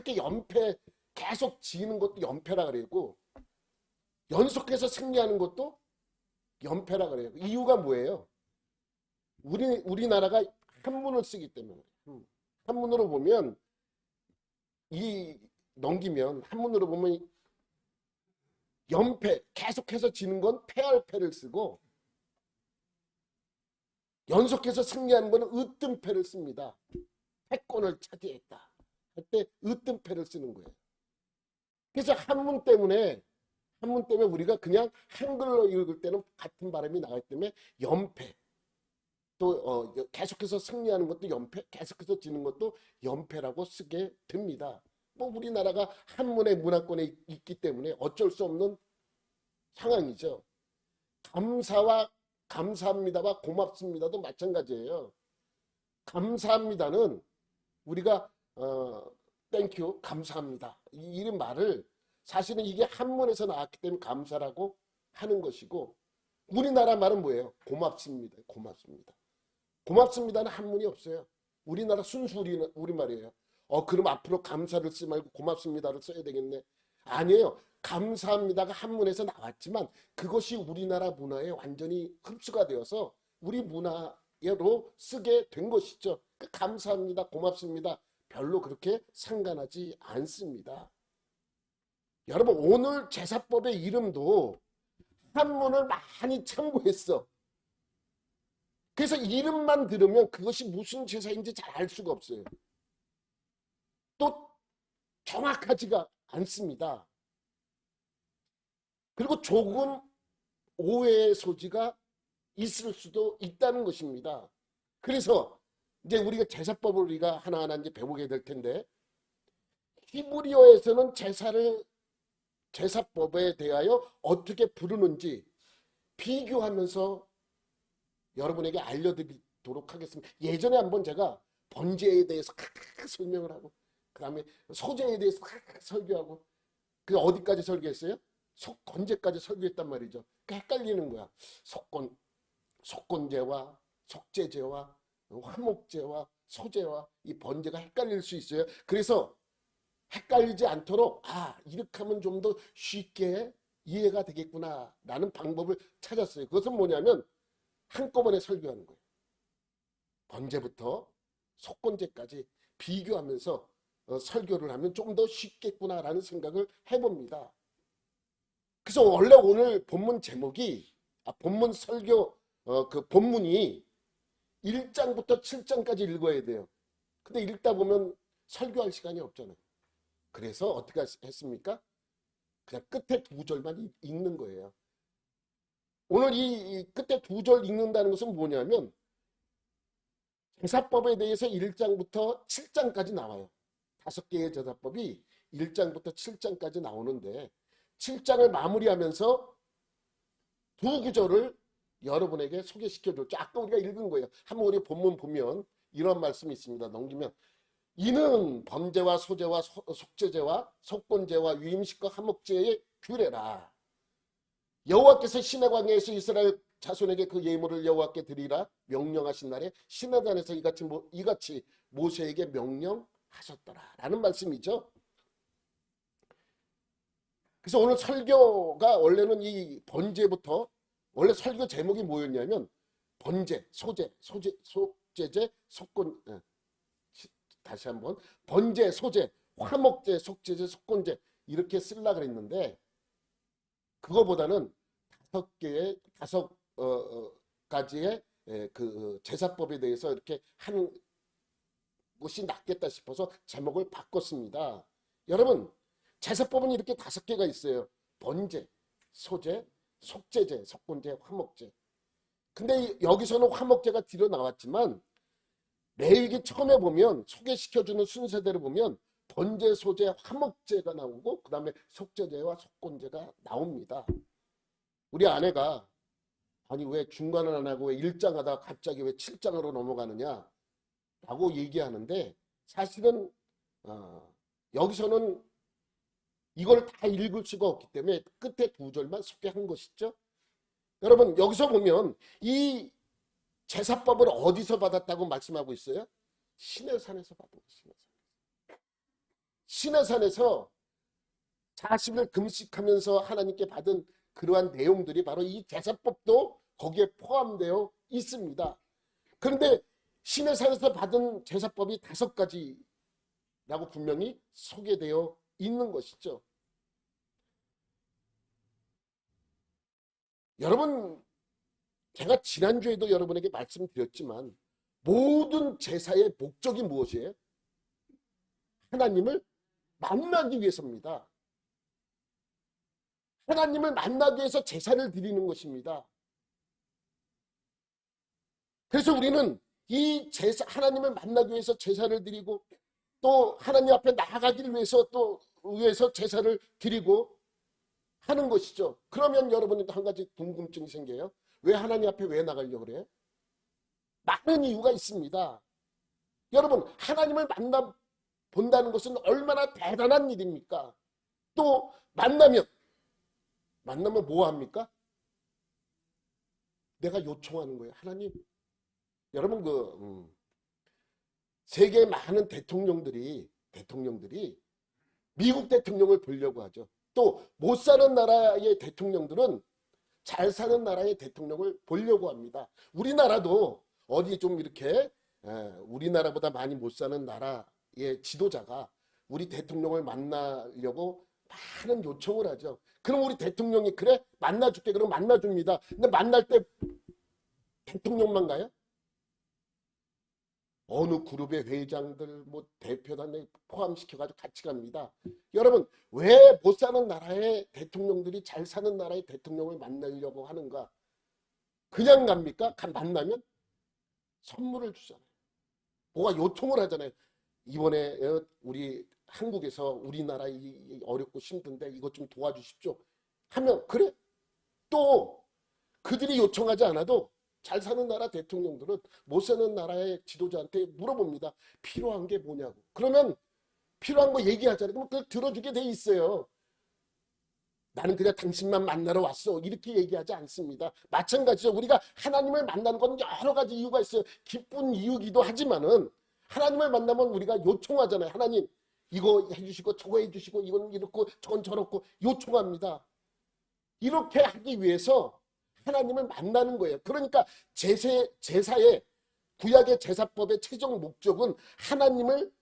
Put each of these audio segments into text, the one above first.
이렇게 연패 계속 지는 것도 연패라 그래고 연속해서 승리하는 것도 연패라 그래요. 이유가 뭐예요? 우리나라가 한문을 쓰기 때문에. 한문으로 보면 넘기면 한문으로 보면 연패 계속해서 지는 건 패할 패를 쓰고 연속해서 승리하는 거는 으뜸패를 씁니다. 패권을 차지했다 할 때 으뜸패를 쓰는 거예요. 그래서 한문 때문에 우리가 그냥 한글로 읽을 때는 같은 발음이 나가기 때문에 연패, 또 계속해서 승리하는 것도 연패, 계속해서 지는 것도 연패라고 쓰게 됩니다. 뭐 우리나라가 한문의 문화권에 있기 때문에 어쩔 수 없는 상황이죠. 감사와 감사합니다와 고맙습니다도 마찬가지예요. 감사합니다는 우리가 땡큐 감사합니다 이런 말을 사실은 이게 한문에서 나왔기 때문에 감사라고 하는 것이고, 우리나라 말은 뭐예요? 고맙습니다. 고맙습니다. 고맙습니다는 한문이 없어요. 우리나라 순수 우리말이에요. 그럼 앞으로 감사를 쓰지 말고 고맙습니다를 써야 되겠네. 아니에요. 감사합니다가 한문에서 나왔지만 그것이 우리나라 문화에 완전히 흡수가 되어서 우리 문화로 쓰게 된 것이죠. 감사합니다. 고맙습니다. 별로 그렇게 상관하지 않습니다. 여러분, 오늘 제사법의 이름도 한문을 많이 참고했어. 그래서 이름만 들으면 그것이 무슨 제사인지 잘 알 수가 없어요. 또 정확하지가 않습니다. 그리고 조금 오해의 소지가 있을 수도 있다는 것입니다. 그래서 이제 우리가 제사법을 우리가 하나하나 이제 배우게 될 텐데, 히브리어에서는 제사법에 대하여 어떻게 부르는지 비교하면서 여러분에게 알려드리도록 하겠습니다. 예전에 한번 제가 번제에 대해서 설명을 하고, 그 다음에 소제에 대해서 설교하고, 그 어디까지 설교했어요? 속건제까지 설교했단 말이죠. 헷갈리는 거야. 속건제와 속제제와 화목제와 소제와 이 번제가 헷갈릴 수 있어요. 그래서 헷갈리지 않도록 이렇게 하면 좀 더 쉽게 이해가 되겠구나 라는 방법을 찾았어요. 그것은 뭐냐면 한꺼번에 설교하는 거예요. 번제부터 속건제까지 비교하면서 설교를 하면 좀 더 쉽겠구나 라는 생각을 해봅니다. 그래서 원래 오늘 본문 제목이 본문 설교 그 본문이 1장부터 7장까지 읽어야 돼요. 근데 읽다 보면 설교할 시간이 없잖아요. 그래서 어떻게 했습니까? 그냥 끝에 2절만 읽는 거예요. 오늘 이 끝에 2절 읽는다는 것은 뭐냐면 제사법에 대해서 1장부터 7장까지 나와요. 5개의 제사법이 1장부터 7장까지 나오는데 7장을 마무리하면서 2구절을 여러분에게 소개시켜줬죠. 아까 우리가 읽은 거예요. 한번 우리 본문 보면 이런 말씀이 있습니다. 넘기면 이는 번제와 소제와 속제제와 속건제와 위임식과 화목제의 규례라. 여호와께서 시내 광야에서 이스라엘 자손에게 그 예물을 여호와께 드리라 명령하신 날에 시내단에서 이같이 모세에게 명령하셨더라 라는 말씀이죠. 그래서 오늘 설교가 원래는 이 번제부터, 원래 설교 제목이 뭐였냐면 번제, 속제제, 다시 한번 번제, 소제, 화목제, 속제제, 속건제 이렇게 쓰려고 그랬는데 그거보다는 5가지의 그 제사법에 대해서 이렇게 하는 것이 낫겠다 싶어서 제목을 바꿨습니다. 여러분, 제사법은 이렇게 5개가 있어요. 번제, 소제, 속제제, 속건제, 화목제. 근데 여기서는 화목제가 뒤로 나왔지만 레위기 처음에 보면 소개시켜주는 순서대로 보면 번제, 소제, 화목제가 나오고 그 다음에 속제제와 속건제가 나옵니다. 우리 아내가 아니 왜 중간을 안 하고 왜 1장 하다가 갑자기 왜 7장으로 넘어가느냐 라고 얘기하는데, 사실은 여기서는 이걸 다 읽을 수가 없기 때문에 끝에 2절만 소개한 것이죠. 여러분, 여기서 보면 이 제사법을 어디서 받았다고 말씀하고 있어요? 시내산에서 받은 것입니다. 시내산에서 40일 금식하면서 하나님께 받은 그러한 내용들이 바로 이 제사법도 거기에 포함되어 있습니다. 그런데 시내산에서 받은 제사법이 5가지라고 분명히 소개되어 있는 것이죠. 여러분, 제가 지난주에도 여러분에게 말씀드렸지만 모든 제사의 목적이 무엇이에요? 하나님을 만나기 위해서입니다. 하나님을 만나기 위해서 제사를 드리는 것입니다. 그래서 우리는 이 제사, 하나님을 만나기 위해서 제사를 드리고 또 하나님 앞에 나아가기를 위해서 제사를 드리고 하는 것이죠. 그러면 여러분도 한 가지 궁금증이 생겨요. 왜 하나님 앞에 왜 나가려고 그래요? 많은 이유가 있습니다. 여러분, 하나님을 만나 본다는 것은 얼마나 대단한 일입니까? 또 만나면 뭐 합니까? 내가 요청하는 거예요. 하나님, 여러분 세계 많은 대통령들이 미국 대통령을 보려고 하죠. 또 못 사는 나라의 대통령들은 잘 사는 나라의 대통령을 보려고 합니다. 우리나라도 어디 좀 이렇게 우리나라보다 많이 못 사는 나라의 지도자가 우리 대통령을 만나려고 많은 요청을 하죠. 그럼 우리 대통령이 그래? 만나줄게. 그럼 만나줍니다. 근데 만날 때 대통령만 가요? 어느 그룹의 회장들, 뭐 대표단에 포함시켜가지고 같이 갑니다. 여러분, 왜 못 사는 나라의 대통령들이 잘 사는 나라의 대통령을 만나려고 하는가? 그냥 갑니까? 만나면 선물을 주잖아요. 뭐가 요청을 하잖아요. 이번에 우리 한국에서 우리나라 어렵고 힘든데 이것 좀 도와주십시오. 하면 그래? 또 그들이 요청하지 않아도 잘 사는 나라 대통령들은 못 사는 나라의 지도자한테 물어봅니다. 필요한 게 뭐냐고. 그러면 필요한 거 얘기하잖아요. 그럼 그걸 들어주게 돼 있어요. 나는 그냥 당신만 만나러 왔어. 이렇게 얘기하지 않습니다. 마찬가지죠. 우리가 하나님을 만나는 건 여러 가지 이유가 있어요. 기쁜 이유기도 하지만은 하나님을 만나면 우리가 요청하잖아요. 하나님 이거 해주시고 저거 해주시고 이건 이렇고 저건 저렇고 요청합니다. 이렇게 하기 위해서 하나님을 만나는 거예요. 그러니까 제사의 구약의 제사법의 최종 목적은 하나님을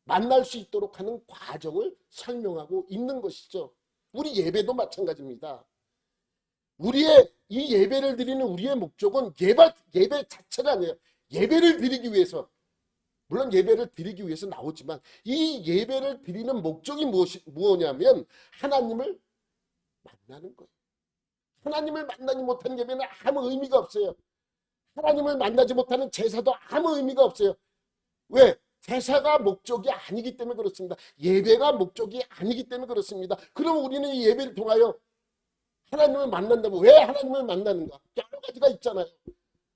만날 수 있도록 하는 과정을 설명하고 있는 것이죠. 우리 예배도 마찬가지입니다. 우리의 이 예배를 드리는 우리의 목적은 예배 자체가 아니에요. 예배를 드리기 위해서, 물론 예배를 드리기 위해서 나오지만 이 예배를 드리는 목적이 무엇이냐면 하나님을 만나는 거예요. 하나님을 만나지 못하는 예배는 아무 의미가 없어요. 하나님을 만나지 못하는 제사도 아무 의미가 없어요. 왜? 제사가 목적이 아니기 때문에 그렇습니다. 예배가 목적이 아니기 때문에 그렇습니다. 그럼 우리는 이 예배를 통하여 하나님을 만난다면 왜 하나님을 만나는가? 여러 가지가 있잖아요.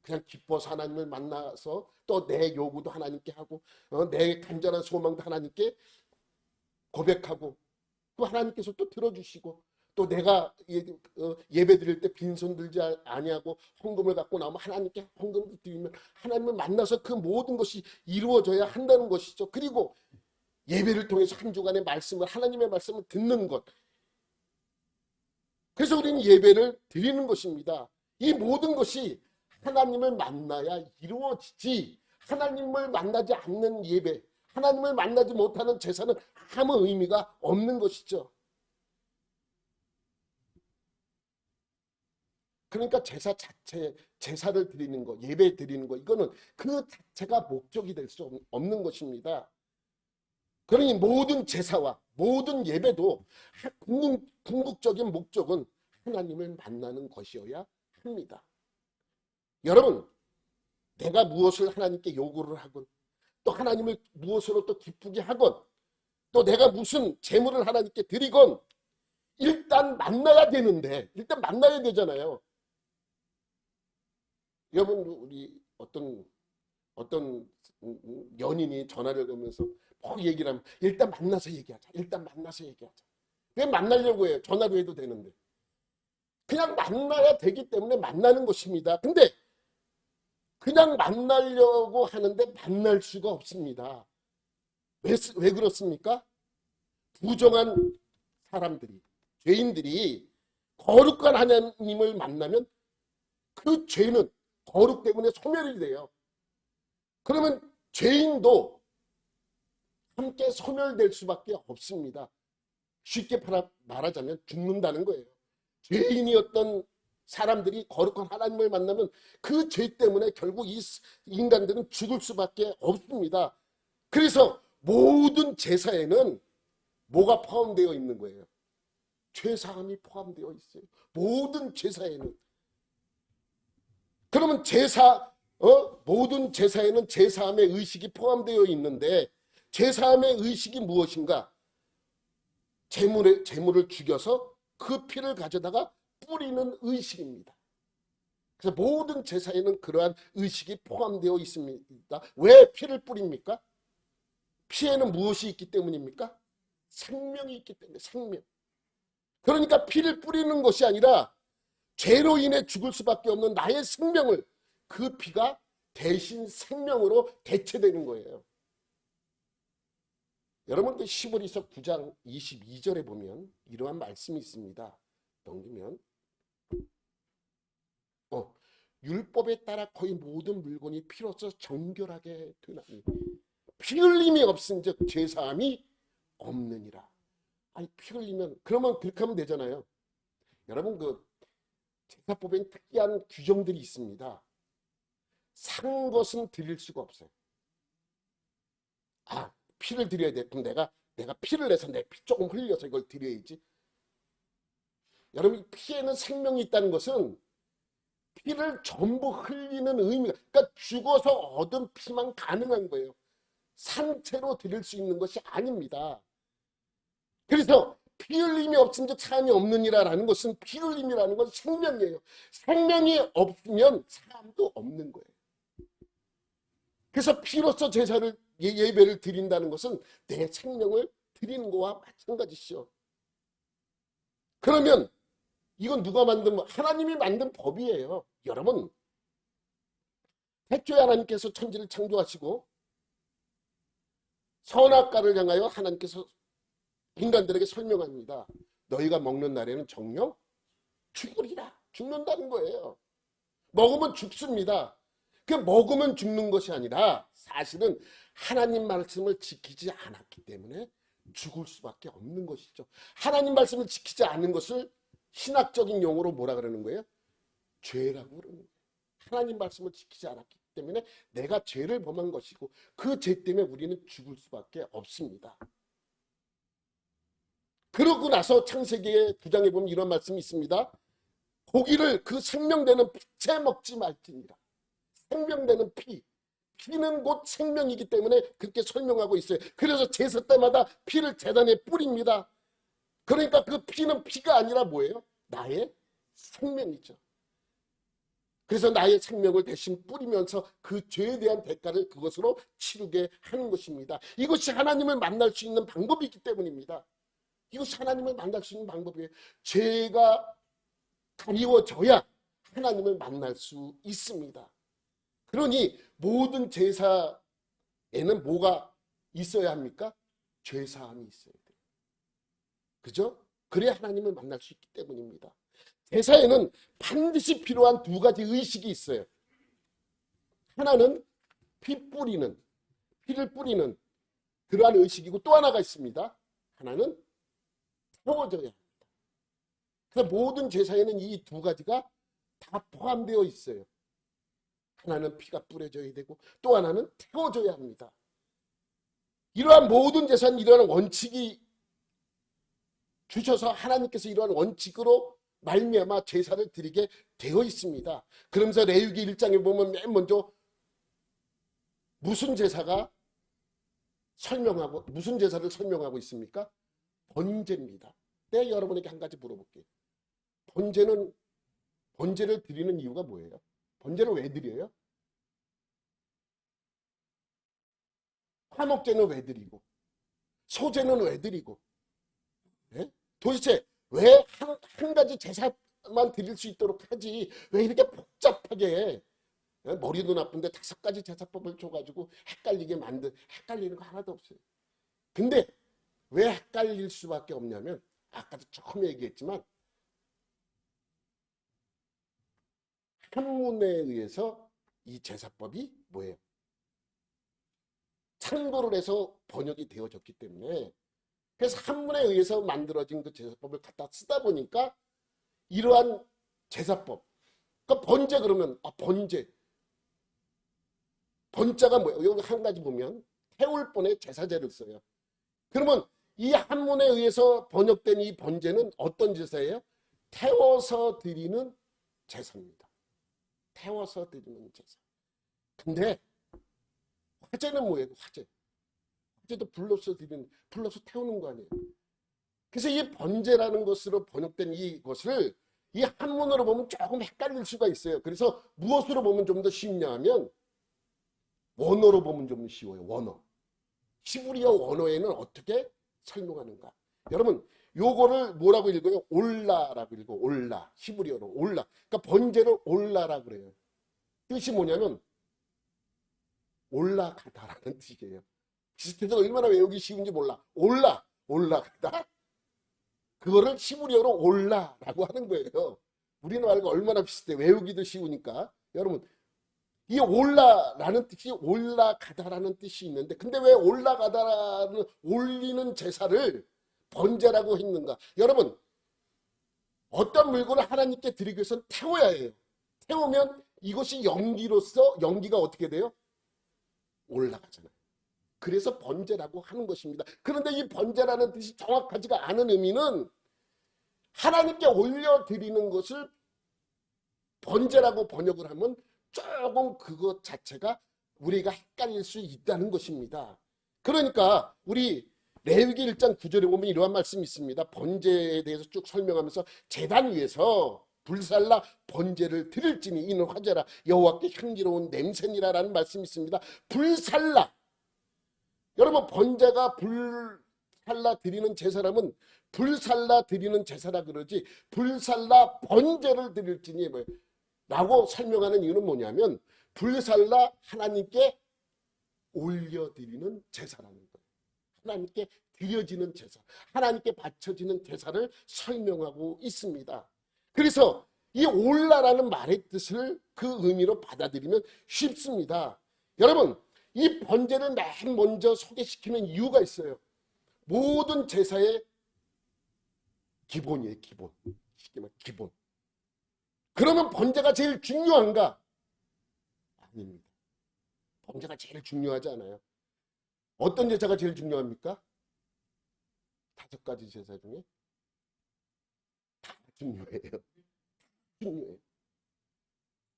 그냥 기뻐서 하나님을 만나서 또 내 요구도 하나님께 하고 내 간절한 소망도 하나님께 고백하고 또 하나님께서 또 들어주시고 또 내가 예배 드릴 때 빈손 들지 아니하고 헌금을 갖고 나오면 하나님께 헌금을 드리면 하나님을 만나서 그 모든 것이 이루어져야 한다는 것이죠. 그리고 예배를 통해서 한 주간의 말씀을 하나님의 말씀을 듣는 것. 그래서 우리는 예배를 드리는 것입니다. 이 모든 것이 하나님을 만나야 이루어지지 하나님을 만나지 않는 예배, 하나님을 만나지 못하는 제사는 아무 의미가 없는 것이죠. 그러니까 제사를 드리는 거, 예배 드리는 거, 이거는 그 자체가 목적이 될 수 없는 것입니다. 그러니 모든 제사와 모든 예배도 궁극적인 목적은 하나님을 만나는 것이어야 합니다. 여러분, 내가 무엇을 하나님께 요구를 하건 또 하나님을 무엇으로 또 기쁘게 하건 또 내가 무슨 제물을 하나님께 드리건 일단 만나야 되는데 일단 만나야 되잖아요. 여러분, 우리 어떤 연인이 전화를 걸면서 뭐 얘기를 하면 일단 만나서 얘기하자. 일단 만나서 얘기하자. 왜 만나려고 해요? 전화로 해도 되는데. 그냥 만나야 되기 때문에 만나는 것입니다. 근데 그냥 만나려고 하는데 만날 수가 없습니다. 왜 그렇습니까? 부정한 사람들이, 죄인들이 거룩한 하나님을 만나면 그 죄는 거룩 때문에 소멸이 돼요. 그러면 죄인도 함께 소멸될 수밖에 없습니다. 쉽게 말하자면 죽는다는 거예요. 죄인이었던 사람들이 거룩한 하나님을 만나면 그 죄 때문에 결국 이 인간들은 죽을 수밖에 없습니다. 그래서 모든 제사에는 뭐가 포함되어 있는 거예요? 죄사함이 포함되어 있어요. 모든 제사에는. 그러면 모든 제사에는 제사함의 의식이 포함되어 있는데 제사함의 의식이 무엇인가? 제물을 죽여서 그 피를 가져다가 뿌리는 의식입니다. 그래서 모든 제사에는 그러한 의식이 포함되어 있습니다. 왜 피를 뿌립니까? 피에는 무엇이 있기 때문입니까? 생명이 있기 때문에. 생명. 그러니까 피를 뿌리는 것이 아니라 죄로 인해 죽을 수밖에 없는 나의 생명을 그 피가 대신 생명으로 대체되는 거예요. 여러분 그 히브리서 9장 22절에 보면 이러한 말씀이 있습니다. 넘기면 율법에 따라 거의 모든 물건이 피로써 정결하게 되나니 피 흘림이 없은즉 죄사함이 없느니라. 아니 피 흘리면 그러면 그렇게 하면 되잖아요. 여러분 그 제사법엔 특이한 규정들이 있습니다. 산 것은 드릴 수가 없어요. 피를 드려야 돼. 그럼 내가 피를 내서 내 피 조금 흘려서 이걸 드려야지. 여러분 피에는 생명이 있다는 것은 피를 전부 흘리는 의미가, 그러니까 죽어서 얻은 피만 가능한 거예요. 상태로 드릴 수 있는 것이 아닙니다. 그래서 피 흘림이 없은즉 사함이 없느니라라는 것은 피 흘림이라는 건 생명이에요. 생명이 없으면 사함도 없는 거예요. 그래서 피로서 제사를 예배를 드린다는 것은 내 생명을 드리는 거와 마찬가지시죠. 그러면 이건 누가 만든 하나님이 만든 법이에요. 여러분 태초에 하나님께서 천지를 창조하시고 선악과를 향하여 하나님께서 인간들에게 설명합니다. 너희가 먹는 날에는 정령 죽으리라. 죽는다는 거예요. 먹으면 죽습니다. 그 먹으면 죽는 것이 아니라 사실은 하나님 말씀을 지키지 않았기 때문에 죽을 수밖에 없는 것이죠. 하나님 말씀을 지키지 않는 것을 신학적인 용어로 뭐라 그러는 거예요? 죄라고 그러는 거예요. 하나님 말씀을 지키지 않았기 때문에 내가 죄를 범한 것이고 그 죄 때문에 우리는 죽을 수밖에 없습니다. 그러고 나서 창세기의 9장에 보면 이런 말씀이 있습니다. 고기를 그 생명되는 피채 먹지 말지니라. 생명되는 피. 피는 곧 생명이기 때문에 그렇게 설명하고 있어요. 그래서 제사 때마다 피를 제단에 뿌립니다. 그러니까 그 피는 피가 아니라 뭐예요? 나의 생명이죠. 그래서 나의 생명을 대신 뿌리면서 그 죄에 대한 대가를 그것으로 치르게 하는 것입니다. 이것이 하나님을 만날 수 있는 방법이기 때문입니다. 이것이 하나님을 만날 수 있는 방법이에요. 죄가 가리워져야 하나님을 만날 수 있습니다. 그러니 모든 제사에는 뭐가 있어야 합니까? 죄사함이 있어야 돼요. 그죠? 그래야 하나님을 만날 수 있기 때문입니다. 제사에는 반드시 필요한 두 가지 의식이 있어요. 하나는 피를 뿌리는 그러한 의식이고 또 하나가 있습니다. 하나는 태워져야 합니다. 그래서 모든 제사에는 이 두 가지가 다 포함되어 있어요. 하나는 피가 뿌려져야 되고 또 하나는 태워져야 합니다. 이러한 모든 제사는 이러한 원칙이 주셔서 하나님께서 이러한 원칙으로 말미암아 제사를 드리게 되어 있습니다. 그러면서 레위기 1장에 보면 맨 먼저 무슨 제사를 설명하고 있습니까? 번제입니다. 내가 여러분에게 한 가지 물어볼게요. 번제를 드리는 이유가 뭐예요? 번제를 왜 드려요? 화목제는 왜 드리고 소제는 왜 드리고 도대체 왜 한 가지 제사만 드릴 수 있도록 하지 왜 이렇게 복잡하게 머리도 나쁜데 5가지 제사법을 줘가지고 헷갈리는 거 하나도 없어요. 근데 왜 헷갈릴 수밖에 없냐면 아까도 조금 얘기했지만 한문에 의해서 이 제사법이 뭐예요? 참고를 해서 번역이 되어졌기 때문에 그래서 한문에 의해서 만들어진 그 제사법을 갖다 쓰다 보니까 이러한 제사법 그러니까 번제 그러면 번자가 뭐예요? 여기 한 가지 보면 태울 번에 제사제를 써요. 그러면 이 한문에 의해서 번역된 이 번제는 어떤 제사예요? 태워서 드리는 제사입니다. 태워서 드리는 제사. 근데 화제는 뭐예요? 화제도 불러서 태우는 거 아니에요. 그래서 이 번제라는 것으로 번역된 이것을 이 한문으로 보면 조금 헷갈릴 수가 있어요. 그래서 무엇으로 보면 좀 더 쉽냐 하면 원어로 보면 좀 쉬워요. 원어. 히브리어 원어에는 어떻게 설명하는가? 여러분 요거를 뭐라고 읽어요? 올라라고 읽어. 올라. 히브리어로 올라. 그러니까 번제를 올라라 그래요. 뜻이 뭐냐면 올라가다라는 뜻이에요. 비슷해서 얼마나 외우기 쉬운지 몰라. 올라가다. 그거를 히브리어로 올라라고 하는 거예요. 우리나라가 얼마나 비슷해. 외우기도 쉬우니까. 여러분 이 올라라는 뜻이 올라가다라는 뜻이 있는데 근데 왜 올라가다라는 올리는 제사를 번제라고 했는가? 여러분 어떤 물건을 하나님께 드리기 위해서는 태워야 해요. 태우면 이것이 연기가 어떻게 돼요? 올라가잖아요. 그래서 번제라고 하는 것입니다. 그런데 이 번제라는 뜻이 정확하지가 않은 의미는 하나님께 올려드리는 것을 번제라고 번역을 하면 조금 그것 자체가 우리가 헷갈릴 수 있다는 것입니다. 그러니까 우리 레위기 1장 9절에 보면 이러한 말씀이 있습니다. 번제에 대해서 쭉 설명하면서 제단 위에서 불살라 번제를 드릴지니 이는 화제라 여호와께 향기로운 냄새니라라는 말씀이 있습니다. 불살라 여러분 번제가 불살라 드리는 제사라면 불살라 드리는 제사라 그러지 불살라 번제를 드릴지니 뭐예요? 라고 설명하는 이유는 뭐냐면 불살라 하나님께 올려드리는 제사라는 거예요. 하나님께 드려지는 제사, 하나님께 바쳐지는 제사를 설명하고 있습니다. 그래서 이 올라라는 말의 뜻을 그 의미로 받아들이면 쉽습니다. 여러분 이 번제를 맨 먼저 소개시키는 이유가 있어요. 모든 제사의 기본이에요. 기본. 그러면 번제가 제일 중요한가? 아닙니다. 번제가 제일 중요하지 않아요. 어떤 제사가 제일 중요합니까? 5가지 제사 중에 다 중요해요.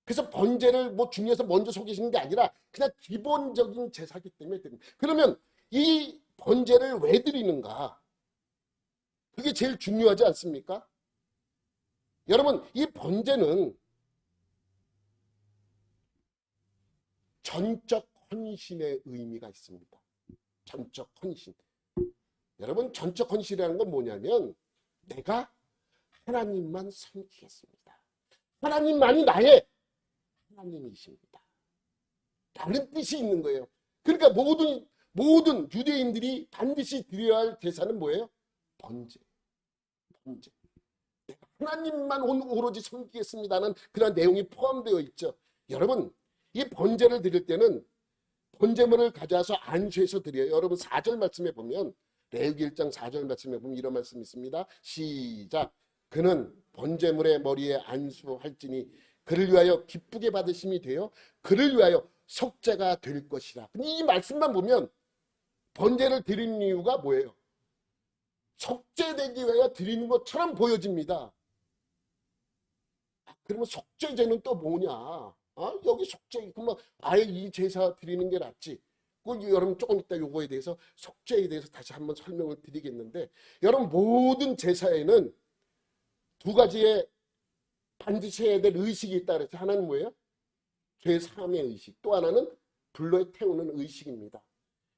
그래서 번제를 뭐 중요해서 먼저 소개시키는 게 아니라 그냥 기본적인 제사기 때문에 드립니다. 그러면 이 번제를 왜 드리는가? 그게 제일 중요하지 않습니까? 여러분 이 번제는 전적 헌신의 의미가 있습니다. 전적 헌신. 여러분 전적 헌신이라는 건 뭐냐면 내가 하나님만 섬기겠습니다. 하나님만이 나의 하나님이십니다. 라는 뜻이 있는 거예요. 그러니까 모든 유대인들이 반드시 드려야 할 제사는 뭐예요? 번제. 하나님만 오로지 섬기겠습니다는 그런 내용이 포함되어 있죠. 여러분 이 번제를 드릴 때는 번제물을 가져와서 안수해서 드려요. 여러분 4절 말씀에 보면 레위기 1장 4절 말씀에 보면 이런 말씀이 있습니다. 시작. 그는 번제물의 머리에 안수할지니 그를 위하여 기쁘게 받으심이 되어 그를 위하여 속죄가 될 것이라. 이 말씀만 보면 번제를 드리는 이유가 뭐예요? 속죄되기 위하여 드리는 것처럼 보여집니다. 그러면 속죄제는 또 뭐냐? 여기 속죄, 그러면 아예 이 제사 드리는 게 낫지. 여러분 조금 이따 요거에 대해서 속죄에 대해서 다시 한번 설명을 드리겠는데 여러분 모든 제사에는 2가지의 반드시 해야 될 의식이 있다 그랬죠. 하나는 뭐예요? 죄 사함의 의식. 또 하나는 불로 태우는 의식입니다.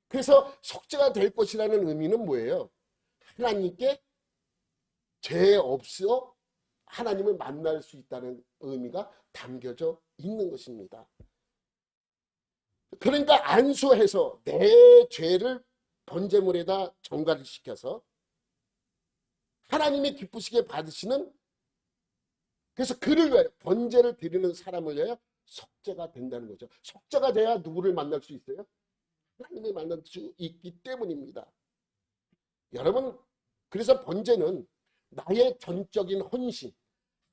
그래서 속죄가 될 것이라는 의미는 뭐예요? 하나님께 죄 없어 하나님을 만날 수 있다는 의미가 담겨져 있는 것입니다. 그러니까 안수해서 내 죄를 번제물에다 정갈을 시켜서 하나님이 기쁘시게 받으시는, 그래서 그를 위하여 번제를 드리는 사람을 위하여 속죄가 된다는 거죠. 속죄가 돼야 누구를 만날 수 있어요? 하나님을 만날 수 있기 때문입니다. 여러분, 그래서 번제는 나의 전적인 헌신,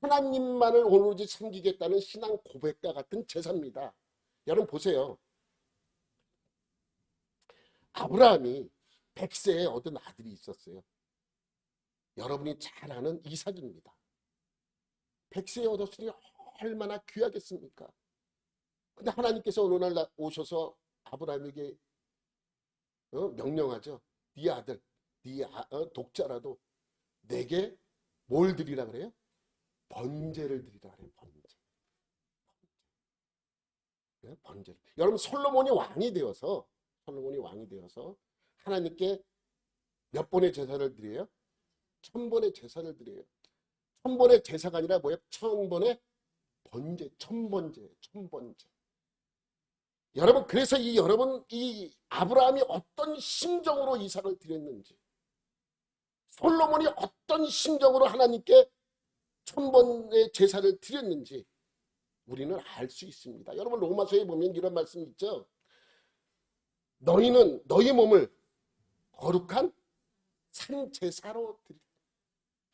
하나님만을 오로지 섬기겠다는 신앙 고백과 같은 제사입니다. 여러분 보세요. 아브라함이 100세에 얻은 아들이 있었어요. 여러분이 잘 아는 이삭입니다. 100세에 얻었으니 얼마나 귀하겠습니까? 근데 하나님께서 어느 날 오셔서 아브라함에게 명령하죠. 네 아들, 네 독자라도 내게 뭘 드리라 그래요? 번제를 드리라 그래요. 번제. 번제를. 여러분 솔로몬이 왕이 되어서 하나님께 몇 번의 제사를 드려요? 1000번의 제사를 드려요. 1000번의 제사가 아니라 뭐예요? 1000번의 번제, 1000번제. 여러분, 그래서 이 아브라함이 어떤 심정으로 이삭을 드렸는지, 솔로몬이 어떤 심정으로 하나님께 1000번의 제사를 드렸는지 우리는 알 수 있습니다. 여러분, 로마서에 보면 이런 말씀이 있죠. 너희는 너희 몸을 거룩한 산제사로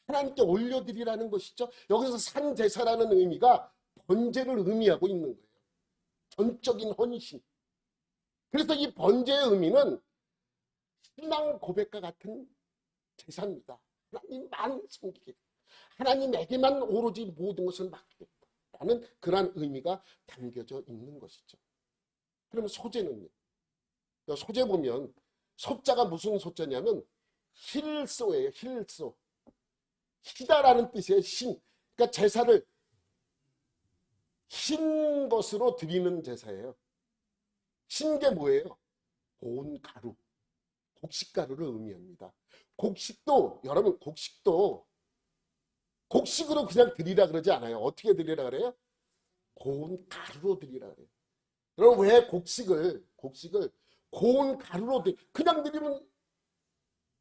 하나님께 올려드리라는 것이죠. 여기서 산제사라는 의미가 번제를 의미하고 있는 거예요. 전적인 헌신. 그래서 이 번제의 의미는 신앙 고백과 같은 제사입니다. 하나님만 섬기겠다. 하나님에게만 오로지 모든 것을 맡기겠다라는 그러한 의미가 담겨져 있는 것이죠. 그러면 소제는요? 소제 보면 소자가 무슨 소자냐면 힐소예요. 힐소. 희다라는 뜻이에요. 신. 그러니까 제사를 신 것으로 드리는 제사예요. 신게 뭐예요? 고운 가루, 곡식가루를 의미합니다. 곡식도 여러분 곡식으로 그냥 드리라 그러지 않아요. 어떻게 드리라 그래요? 고운 가루로 드리라 그래요. 여러분 왜 곡식을 고운 가루로 그냥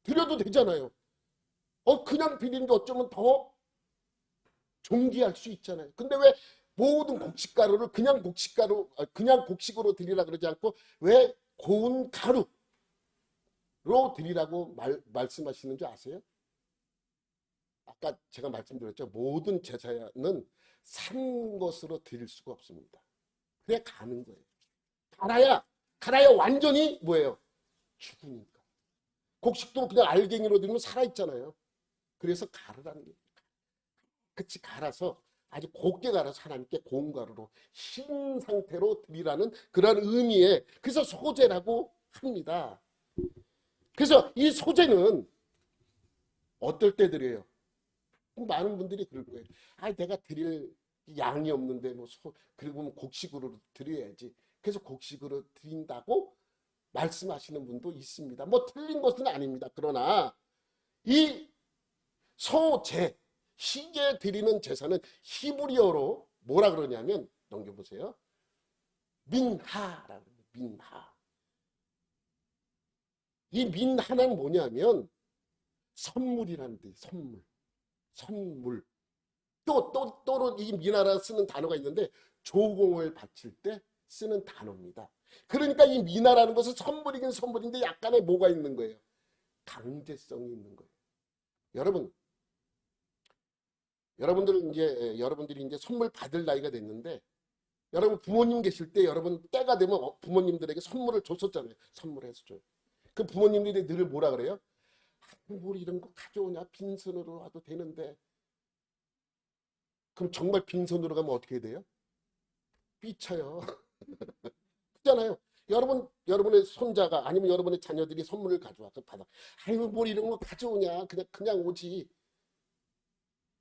드려도 되잖아요. 그냥 드리는 게 어쩌면 더 존귀할 수 있잖아요. 근데 왜 모든 곡식가루를 그냥 곡식으로 드리라 그러지 않고 왜 고운 가루로 드리라고 말씀하시는 줄 아세요? 아까 제가 말씀드렸죠. 모든 제사는 산 것으로 드릴 수가 없습니다. 그냥 가는 거예요. 갈아야 완전히 뭐예요? 죽으니까. 곡식도 그냥 알갱이로 드리면 살아있잖아요. 그래서 가르라는 거예요. 그치, 갈아서 아주 곱게 갈아서 하나님께 고운 가루로 흰 상태로 드리라는 그런 의미에, 그래서 소제라고 합니다. 그래서 이 소제는 어떨 때 드려요? 많은 분들이 그럴 거예요. 내가 드릴 양이 없는데 그리고 곡식으로 드려야지. 그래서 곡식으로 드린다고 말씀하시는 분도 있습니다. 틀린 것은 아닙니다. 그러나 이 소제, 희게 드리는 제사는 히브리어로 뭐라 그러냐면, 넘겨보세요. 민하라고 해요. 민하. 이 민하는 뭐냐면 선물이라는 뜻. 선물. 또는 이 민하라 쓰는 단어가 있는데 조공을 바칠 때 쓰는 단어입니다. 그러니까 이 민하라는 것은 선물이긴 선물인데 약간의 뭐가 있는 거예요? 강제성이 있는 거예요. 여러분들이 이제 선물 받을 나이가 됐는데, 여러분 부모님 계실 때 여러분 때가 되면 부모님들에게 선물을 줬었잖아요. 선물해서 줘요. 그 부모님들이 늘 뭐라 그래요? 뭘 이런 거 가져오냐? 빈손으로 와도 되는데. 그럼 정말 빈손으로 가면 어떻게 돼요? 삐쳐요. 그렇잖아요. 여러분의 손자가 아니면 여러분의 자녀들이 선물을 가져와서 받아. 뭘 이런 거 가져오냐? 그냥 오지.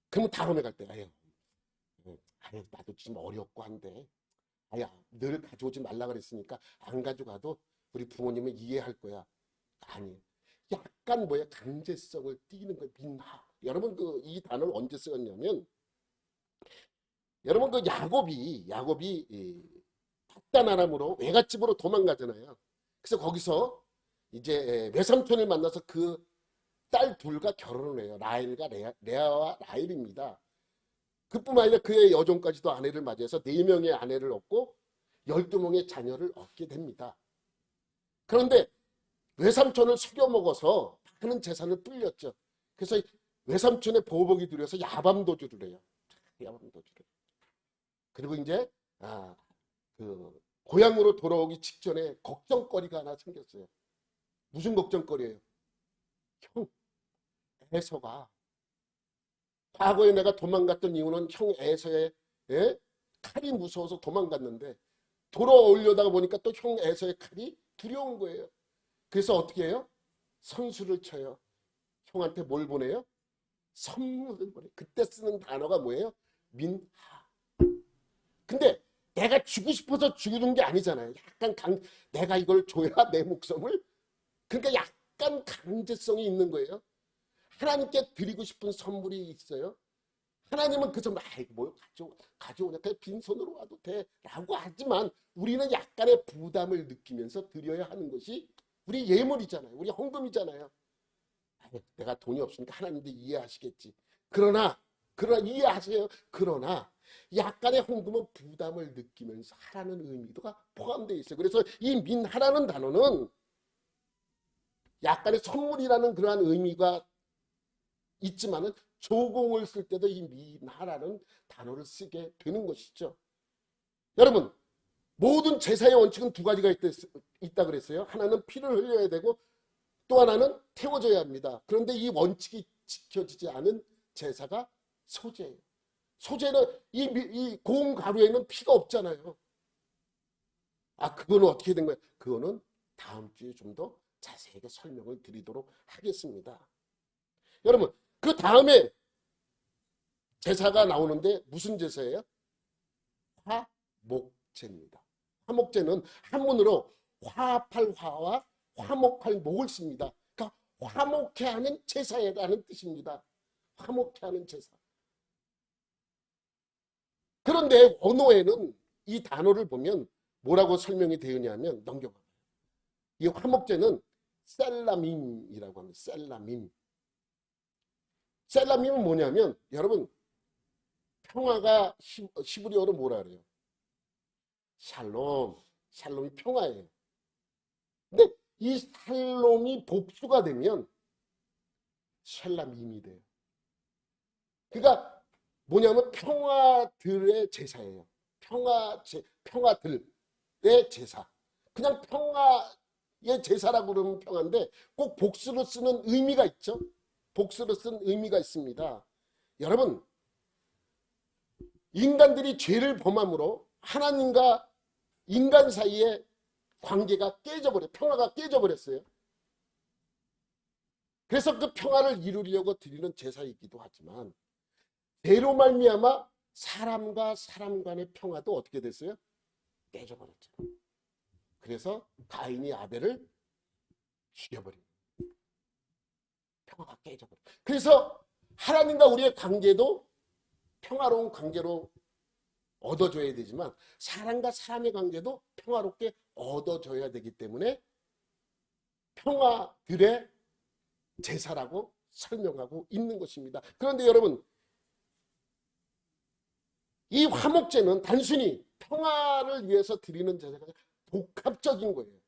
그러면 다음에 갈 때, 나도 지금 어렵고 한데, 늘 가져오지 말라 그랬으니까 안 가져가도 우리 부모님은 이해할 거야. 아니에요. 약간 강제성을 띠는 거예요. 민하. 여러분 이 단어를 언제 쓰였냐면, 여러분 야곱이 paddan 아람으로 외갓집으로 도망가잖아요. 그래서 거기서 이제 외삼촌을 만나서 그 딸 둘과 결혼을 해요. 라헬과 레아와 라헬입니다. 그뿐만 아니라 그의 여종까지도 아내를 맞이해서 4명의 아내를 얻고 12명의 자녀를 얻게 됩니다. 그런데 외삼촌을 속여먹어서 많은 재산을 불렸죠. 그래서 외삼촌의 보복이 두려서 야밤도주를 해요. 야밤도주를. 그리고 이제 그 고향으로 돌아오기 직전에 걱정거리가 하나 생겼어요. 무슨 걱정거리예요? 형 에서가 과거에 내가 도망갔던 이유는 형 에서의 칼이 무서워서 도망갔는데 돌아오려다가 보니까 또 형 에서의 칼이 두려운 거예요. 그래서 어떻게 해요? 선수를 쳐요. 형한테 뭘 보내요? 선물을 보내요. 그때 쓰는 단어가 뭐예요? 민하. 근데 내가 주고 싶어서 주는 게 아니잖아요. 약간 내가 이걸 줘야 내 목숨을. 그러니까 약간 강제성이 있는 거예요. 하나님께 드리고 싶은 선물이 있어요. 하나님은 그저 뭘 가져오냐 그냥 빈손으로 와도 돼라고 하지만 우리는 약간의 부담을 느끼면서 드려야 하는 것이 우리 예물이잖아요. 우리 헌금이잖아요. 내가 돈이 없으니까 하나님도 이해하시겠지. 그러나 이해하세요. 그러나 약간의 헌금은 부담을 느끼면서 하라는 의미가 포함되어 있어요. 그래서 이 민하라는 단어는 약간의 선물이라는 그러한 의미가 있지만은 조공을 쓸 때도 이 민하라는 단어를 쓰게 되는 것이죠. 여러분, 모든 제사의 원칙은 2가지가 있다 그랬어요. 하나는 피를 흘려야 되고 또 하나는 태워져야 합니다. 그런데 이 원칙이 지켜지지 않은 제사가 소제예요. 소제는 이 고운 가루에는 피가 없잖아요. 그거는 어떻게 된 거예요? 그거는 다음 주에 좀 더 자세하게 설명을 드리도록 하겠습니다. 여러분, 그 다음에 제사가 나오는데 무슨 제사예요? 화목제입니다. 화목제는 한문으로 화합할 화와 화목할 목을 씁니다. 그러니까 화목해 하는 제사라는 뜻입니다. 화목해 하는 제사. 그런데 언어에는 이 단어를 보면 뭐라고 설명이 되느냐면 넘겨봐요. 이 화목제는 셀라밈이라고 합니다. 셀라밈. 셀라밈은 뭐냐면 여러분 평화가 히브리어로 뭐라 그래요? 샬롬. 샬롬이 평화예요. 근데 이 샬롬이 복수가 되면 샬라밈이 돼요. 그러니까 뭐냐면 평화들의 제사예요. 평화들의 제사. 그냥 평화의 제사라고 그러면 평화인데 꼭 복수로 쓰는 의미가 있죠. 복수로 쓴 의미가 있습니다. 여러분, 인간들이 죄를 범함으로 하나님과 인간 사이에 관계가 평화가 깨져버렸어요. 그래서 그 평화를 이루려고 드리는 제사이기도 하지만 죄로 말미암아 사람과 사람 간의 평화도 어떻게 됐어요? 깨져버렸죠. 그래서 가인이 아벨을 죽여버립니다. 평화가 깨져버려. 그래서 하나님과 우리의 관계도 평화로운 관계로 얻어줘야 되지만 사람과 사람의 관계도 평화롭게 얻어줘야 되기 때문에 평화들의 제사라고 설명하고 있는 것입니다. 그런데 여러분, 이 화목제는 단순히 평화를 위해서 드리는 제사가 복합적인 거예요.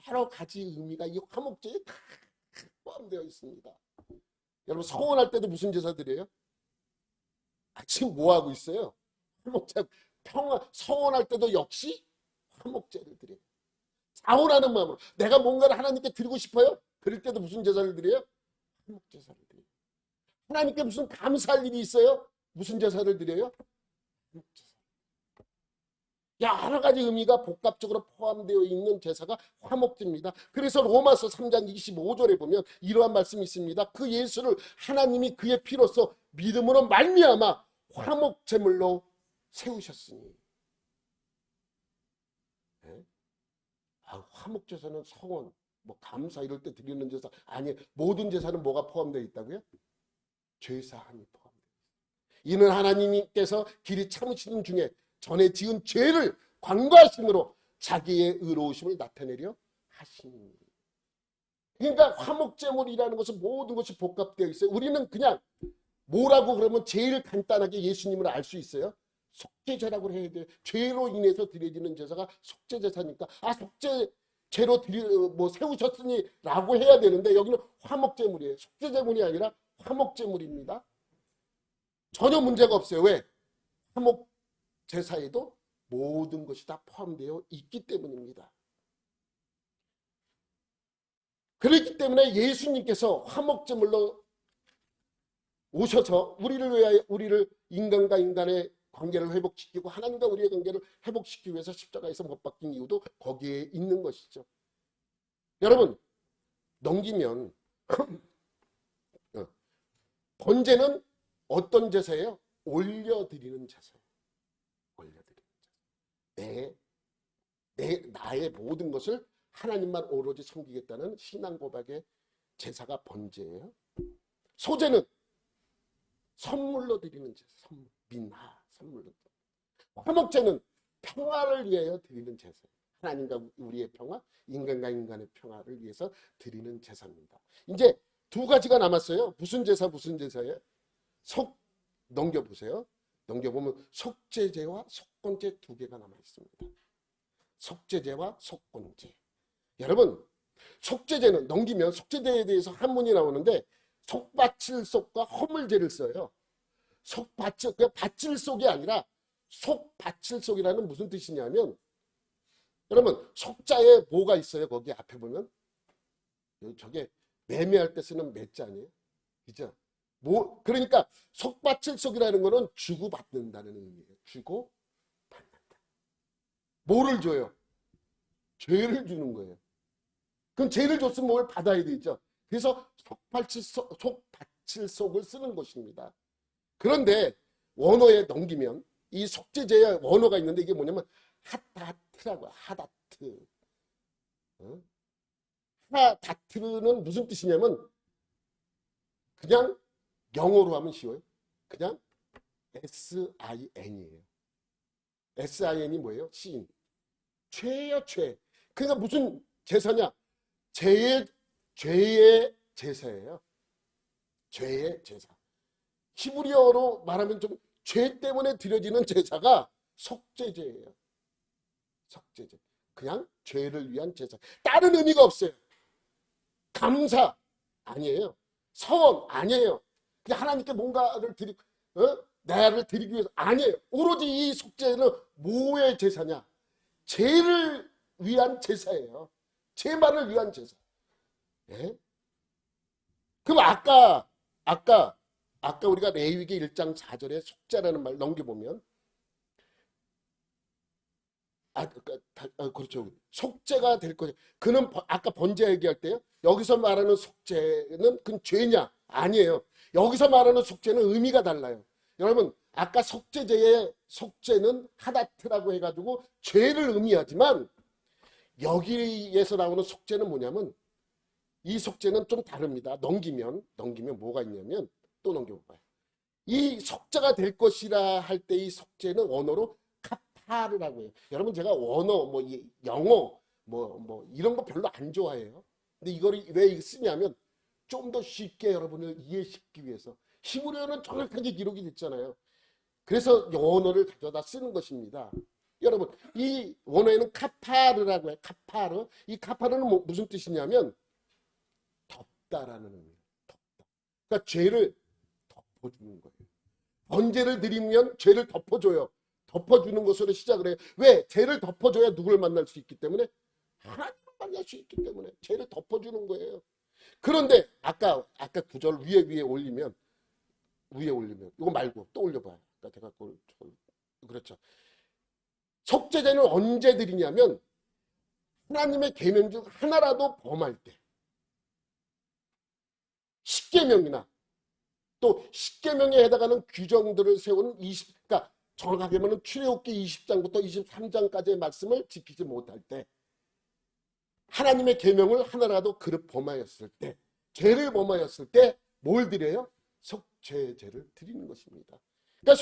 여러 가지 의미가 이 화목제에 다 포함되어 있습니다. 여러분, 서원할 때도 무슨 제사 드려요? 지금 뭐 하고 있어요? 화목제, 서원할 때도 역시 화목제를 드려요. 자원하는 마음으로 내가 뭔가를 하나님께 드리고 싶어요? 그럴 때도 무슨 제사를 드려요? 화목제사를 드려요. 하나님께 무슨 감사할 일이 있어요? 무슨 제사를 드려요? 화목제사. 여러 가지 의미가 복합적으로 포함되어 있는 제사가 화목제입니다. 그래서 로마서 3장 25절에 보면 이러한 말씀이 있습니다. 그 예수를 하나님이 그의 피로써 믿음으로 말미암아 화목제물로 세우셨으니. 네? 화목제사는 서원, 감사 이럴 때 드리는 제사 아니에요. 모든 제사는 뭐가 포함되어 있다고요? 죄사함이 포함되어 있어요. 이는 하나님께서 길이 참으시는 중에 전에 지은 죄를 관과하심으로 자기의 의로우심을 나타내려 하시니. 그러니까 화목제물이라는 것은 모든 것이 복합되어 있어요. 우리는 그냥 뭐라고 그러면 제일 간단하게 예수님을 알 수 있어요. 속죄제라고 해야 돼요. 죄로 인해서 드려지는 제사가 속죄제사니까 속죄제로 세우셨으니라고 해야 되는데 여기는 화목제물이에요. 속죄제물이 아니라 화목제물입니다. 전혀 문제가 없어요. 왜? 화목제사에도 모든 것이 다 포함되어 있기 때문입니다. 그렇기 때문에 예수님께서 화목제물로 오셔서 우리를 인간과 인간의 관계를 회복시키고 하나님과 우리의 관계를 회복시키기 위해서 십자가에서 못 박힌 이유도 거기에 있는 것이죠. 여러분, 넘기면 번제는 어떤 제사예요? 올려드리는 제사예요. 올려드리는 제사. 나의 모든 것을 하나님만 오로지 섬기겠다는 신앙 고백의 제사가 번제예요. 소제는 선물로 드리는 제사. 선물로. 화목제는 평화를 위하여 드리는 제사예요. 하나님과 우리의 평화, 인간과 인간의 평화를 위해서 드리는 제사입니다. 이제 두 가지가 남았어요. 무슨 제사예요? 넘겨보세요. 넘겨보면 속죄제와 속건제 두 개가 남아 있습니다. 속죄제와 속건제. 여러분, 속죄제는 넘기면 속죄제에 대해서 한문이 나오는데 속바칠속과 허물제를 써요. 바칠속이 아니라 속바칠속이라는 무슨 뜻이냐면, 여러분 속자에 뭐가 있어요? 거기 앞에 보면 저게 매매할 때 쓰는 매자 아니에요? 그죠? 그러니까 속바칠속이라는 거는 주고받는다는 의미예요. 주고받는다. 뭐를 줘요? 죄를 주는 거예요. 그럼 죄를 줬으면 뭘 받아야 되죠. 그래서 속바칠속을 쓰는 것입니다. 그런데 원어에 넘기면 이 속죄제의 원어가 있는데 이게 뭐냐면 하다트라고요. 하다트. 하다트는 무슨 뜻이냐면 그냥 영어로 하면 쉬워요. 그냥 SIN이에요. SIN이 뭐예요? 시인. 죄예요, 죄. 그러니까 무슨 제사냐? 죄의 제사예요. 죄의 제사. 히브리어로 말하면 좀 죄 때문에 드려지는 제사가 속죄제예요. 속죄제. 그냥 죄를 위한 제사. 다른 의미가 없어요. 감사 아니에요. 서원 아니에요. 그냥 하나님께 뭔가를 나를 드리기 위해서 아니에요. 오로지 이 속죄는 뭐의 제사냐? 죄를 위한 제사예요. 죄만을 위한 제사. 네? 그럼 아까 우리가 레위기 1장 4절에 속죄라는 말 넘겨보면 그렇죠. 속죄가 될 거죠. 그는 아까 번제 얘기할 때요. 여기서 말하는 속죄는 그건 죄냐? 아니에요. 여기서 말하는 속죄는 의미가 달라요. 여러분 아까 속죄제의 속죄는 하다트라고 해가지고 죄를 의미하지만 여기에서 나오는 속죄는 뭐냐면 이 속죄는 좀 다릅니다. 넘기면 뭐가 있냐면 또 넘겨볼까요? 이 속죄가 될 것이라 할 때 이 속죄는 언어로 카파르라고 해요. 여러분 제가 언어 영어 이런 거 별로 안 좋아해요. 근데 이걸 왜 쓰냐면 좀 더 쉽게 여러분을 이해시키기 위해서. 히브리어는 정확하게 기록이 됐잖아요. 그래서 언어를 가져다 쓰는 것입니다. 여러분 이 원어에는 카파르라고 해요. 카파르. 이 카파르는 무슨 뜻이냐면 덮다라는 의미예요. 덮다. 그러니까 죄를 덮어주는 거예요. 번제를 드리면 죄를 덮어줘요. 덮어주는 것으로 시작을 해요. 왜? 죄를 덮어줘야 누구를 만날 수 있기 때문에? 하나님을 만날 수 있기 때문에 죄를 덮어주는 거예요. 그런데 아까 9절 위에 올리면 이거 말고 또 올려봐요. 제가 그렇죠. 속죄제는 언제 드리냐면 하나님의 계명 중 하나라도 범할 때, 십계명이나 또 십계명에 해당하는 규정들을 세우는 그러니까 정확하게 말하면 출애굽기 20장부터 23장까지의 말씀을 지키지 못할 때, 하나님의 계명을 하나라도 범하였을 때, 죄를 범하였을 때 뭘 드려요? 속죄제를 드리는 것입니다. 그러니까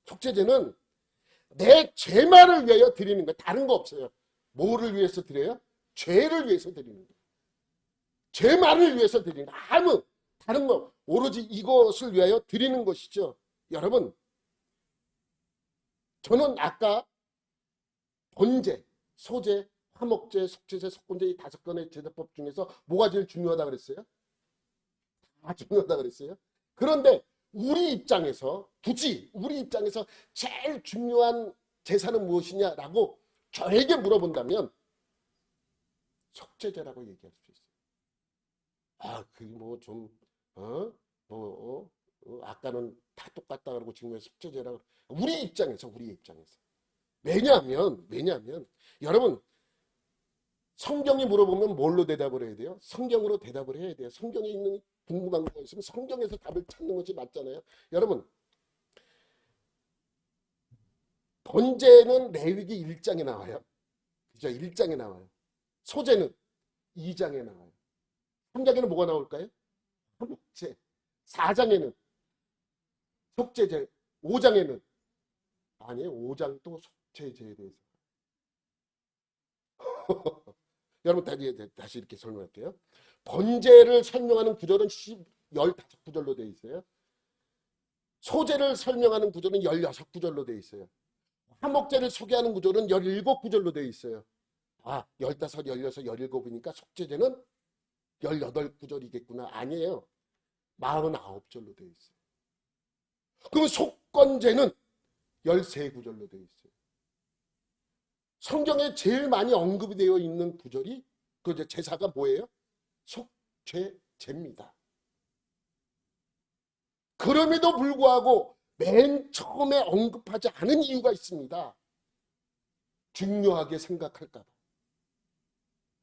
속죄제는 내 죄만을 위하여 드리는 거예요. 다른 거 없어요. 뭐를 위해서 드려요? 죄를 위해서 드리는 거예요. 죄만을 위해서 드리는 거예요. 아무 다른 거 오로지 이것을 위하여 드리는 것이죠. 여러분, 저는 아까 번제, 소제, 화목제, 속죄제, 속건제 이 5건의 제사법 중에서 뭐가 제일 중요하다 그랬어요? 다 중요하다 그랬어요. 그런데 우리 입장에서 굳이 우리 입장에서 제일 중요한 제사는 무엇이냐라고 저에게 물어본다면 속죄제라고 얘기할 수 있어요. 아, 그 뭐 좀 아까는 다 똑같다 그러고 지금 왜 속죄제라고? 우리 입장에서 왜냐하면 여러분 성경이 물어보면 뭘로 대답을 해야 돼요? 성경으로 대답을 해야 돼요. 성경에 있는 궁금한 거 있으면 성경에서 답을 찾는 것이 맞잖아요. 여러분, 번제는 레위기 1장에 나와요. 그죠? 1장에 나와요. 소제는 2장에 나와요. 3장에는 뭐가 나올까요? 화목제. 4장에는 속죄제. 5장에는 아니에요. 5장 또 속죄제에 대해서. 여러분 다시 이렇게 설명할게요. 번제를 설명하는 구절은 15구절로 되어 있어요. 소제를 설명하는 구절은 16구절로 되어 있어요. 화목제를 소개하는 구절은 17구절로 되어 있어요. 아, 15, 16, 17이니까 속죄제는 18구절이겠구나. 아니에요. 49절로 되어 있어요. 그럼 속건제는 13구절로 되어 있어요. 성경에 제일 많이 언급이 되어 있는 구절이 그 제사가 뭐예요? 속죄제입니다. 그럼에도 불구하고 맨 처음에 언급하지 않은 이유가 있습니다. 중요하게 생각할까 봐.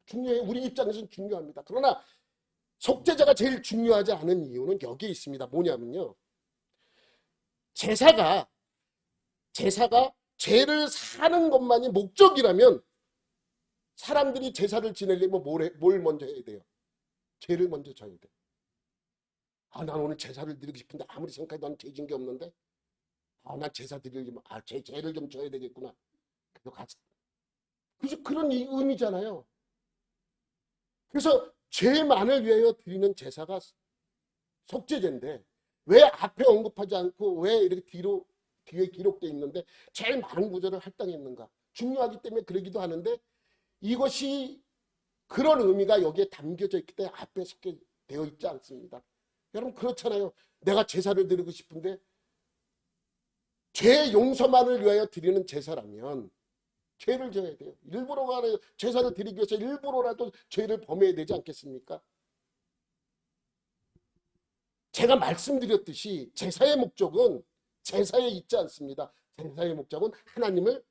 중요해. 우리 입장에서는 중요합니다. 그러나 속죄제가 제일 중요하지 않은 이유는 여기에 있습니다. 뭐냐면요. 제사가 죄를 사는 것만이 목적이라면 사람들이 제사를 지내려면 뭘 먼저 해야 돼요? 죄를 먼저 져야 돼. 아, 난 오늘 제사를 드리고 싶은데 아무리 생각해도 난 죄진 게 없는데 아, 난 제사 드리려면 죄를 좀 져야 되겠구나. 그래서 같이 그런 의미잖아요. 그래서 죄만을 위하여 드리는 제사가 속죄제인데 왜 앞에 언급하지 않고 왜 이렇게 뒤에 기록되어 있는데 제일 많은 구절을 할당했는가? 중요하기 때문에 그러기도 하는데 이것이 그런 의미가 여기에 담겨져 있기 때문에 앞에 소개되어 있지 않습니다. 여러분 그렇잖아요. 내가 제사를 드리고 싶은데 죄 용서만을 위하여 드리는 제사라면 죄를 져야 돼요. 일부러 제사를 드리기 위해서 일부러라도 죄를 범해야 되지 않겠습니까? 제가 말씀드렸듯이 제사의 목적은 제사에 있지 않습니다. 제사의 목적은 하나님을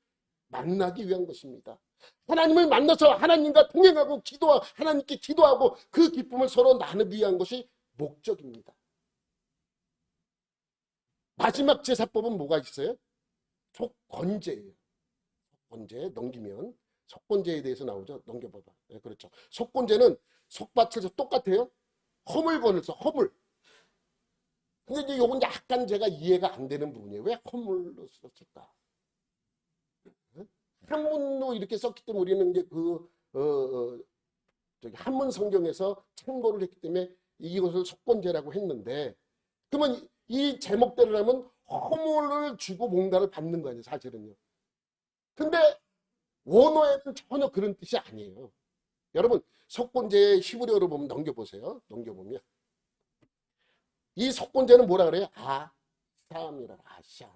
만나기 위한 것입니다. 하나님을 만나서 하나님과 동행하고 하나님께 기도하고 그 기쁨을 서로 나누기 위한 것이 목적입니다. 마지막 제사법은 뭐가 있어요? 속건제예요. 속건제 넘기면 속건제에 대해서 나오죠. 넘겨봐봐. 네, 그렇죠. 속건제는 속밭에서 똑같아요. 허물 건을서 허물. 근데 이제 요건 약간 제가 이해가 안 되는 부분이에요. 왜 허물로 썼을까? 한문로 이렇게 썼기 때문에 우리는 이제 저기 한문 성경에서 참고를 했기 때문에 이것을 속건제라고 했는데 그러면 이 제목대로라면 허물을 주고 뭔가를 받는 거 아니에요, 사실은요. 근데 원어에는 전혀 그런 뜻이 아니에요. 여러분 속건제의 히브리어로 보면 넘겨보세요. 넘겨보면 이 속건제는 뭐라 그래요? 아샴이라. 아샴.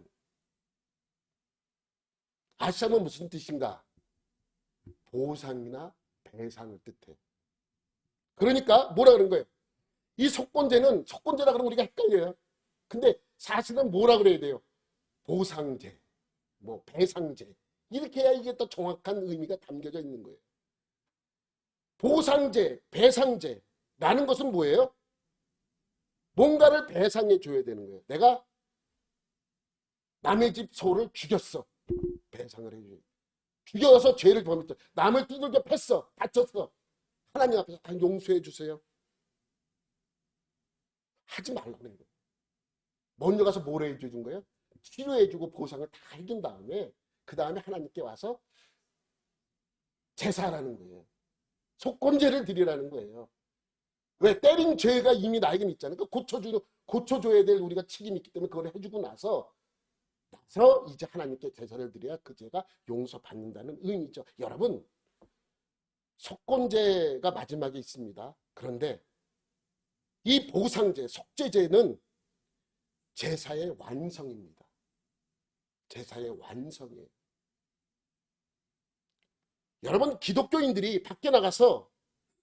아샴은 무슨 뜻인가? 보상이나 배상을 뜻해. 그러니까 뭐라 그런 거예요? 이 속건제라 그러면 우리가 헷갈려요. 근데 사실은 뭐라 그래야 돼요? 보상제, 뭐 배상제. 이렇게 해야 이게 또 정확한 의미가 담겨져 있는 거예요. 보상제, 배상제라는 것은 뭐예요? 뭔가를 배상해 줘야 되는 거예요. 내가 남의 집 소를 죽였어. 배상을 해줘요. 죽여서 죄를 범했어. 남을 두들겨 팼어. 다쳤어. 하나님 앞에서 용서해 주세요. 하지 말라고 그래요. 먼저 가서 뭘 해준 거예요? 치료해주고 보상을 다 해준 다음에 그 다음에 하나님께 와서 제사라는 거예요. 속건제를 드리라는 거예요. 왜? 때린 죄가 이미 나에게 있잖아요. 고쳐줘야 될 우리가 책임이 있기 때문에 그걸 해주고 나서 이제 하나님께 제사를 드려야 그 죄가 용서받는다는 의미죠. 여러분, 속건제가 마지막에 있습니다. 그런데 이 보상제, 속죄제는 제사의 완성입니다. 제사의 완성이에요. 여러분, 기독교인들이 밖에 나가서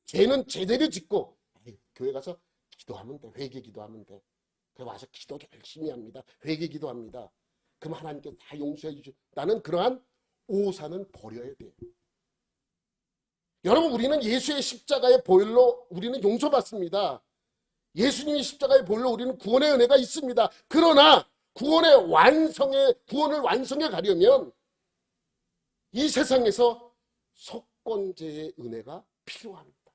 죄는 제대로 짓고 교회 가서 기도하면 돼. 회개 기도하면 돼. 그래 와서 기도 열심히 합니다. 회개 기도합니다. 그럼 하나님께 다 용서해 주죠. 나는 그러한 오사는 버려야 돼요. 여러분, 우리는 예수의 십자가의 보혈로 우리는 용서받습니다. 예수님이 십자가의 보혈로 우리는 구원의 은혜가 있습니다. 그러나 구원을 완성해 가려면 이 세상에서 속건제의 은혜가 필요합니다.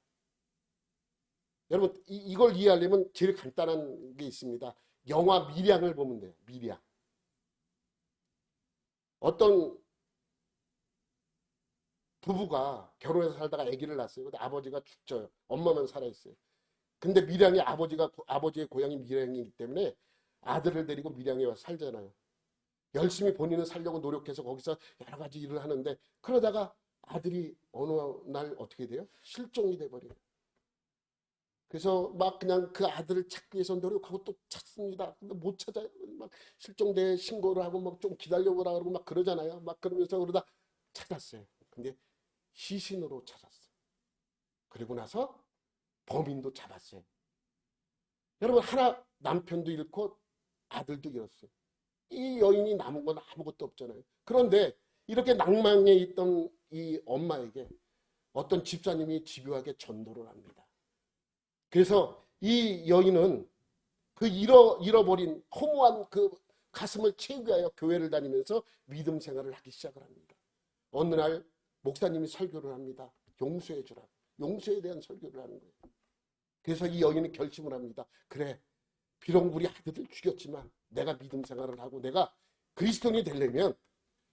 여러분, 이걸 이해하려면 제일 간단한 게 있습니다. 영화 밀양을 보면 돼요. 밀양. 어떤 부부가 결혼해서 살다가 아기를 낳았어요. 근데 아버지가 죽져요. 엄마만 살아있어요. 근데 밀양이 아버지의 고향이 밀양이기 때문에 아들을 데리고 밀양에 와서 살잖아요. 열심히 본인은 살려고 노력해서 거기서 여러 가지 일을 하는데 그러다가 아들이 어느 날 어떻게 돼요? 실종이 돼버려요. 그래서 막 그냥 그 아들을 찾기 위해서 노력하고 또 찾습니다. 근데 못 찾아요. 막 실종돼 신고를 하고 막 좀 기다려보라 그러고 막 그러잖아요. 막 그러면서 그러다 찾았어요. 근데 시신으로 찾았어요. 그리고 나서 범인도 잡았어요. 여러분, 하나 남편도 잃고 아들도 잃었어요. 이 여인이 남은 건 아무것도 없잖아요. 그런데 이렇게 낭망에 있던 이 엄마에게 어떤 집사님이 집요하게 전도를 합니다. 그래서 이 여인은 그 잃어버린 허무한 그 가슴을 채우기 위하여 교회를 다니면서 믿음 생활을 하기 시작을 합니다. 어느 날 목사님이 설교를 합니다. 용서해 주라. 용서에 대한 설교를 하는 거예요. 그래서 이 여인은 결심을 합니다. 그래, 비록 우리 아들을 죽였지만 내가 믿음 생활을 하고 내가 그리스도인이 되려면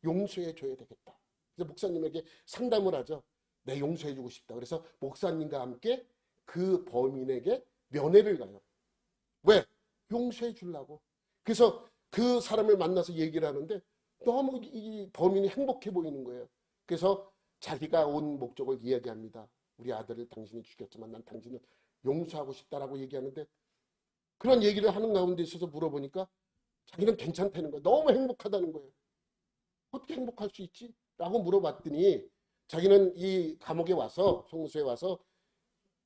용서해 줘야 되겠다. 그래서 목사님에게 상담을 하죠. 내 용서해 주고 싶다. 그래서 목사님과 함께 그 범인에게 면회를 가요. 왜? 용서해 주려고. 그래서 그 사람을 만나서 얘기를 하는데 너무 이 범인이 행복해 보이는 거예요. 그래서 자기가 온 목적을 이야기합니다. 우리 아들을 당신이 죽였지만 난 당신을 용서하고 싶다라고 얘기하는데 그런 얘기를 하는 가운데 있어서 물어보니까 자기는 괜찮다는 거예요. 너무 행복하다는 거예요. 어떻게 행복할 수 있지? 라고 물어봤더니 자기는 이 감옥에 와서 송무소에 와서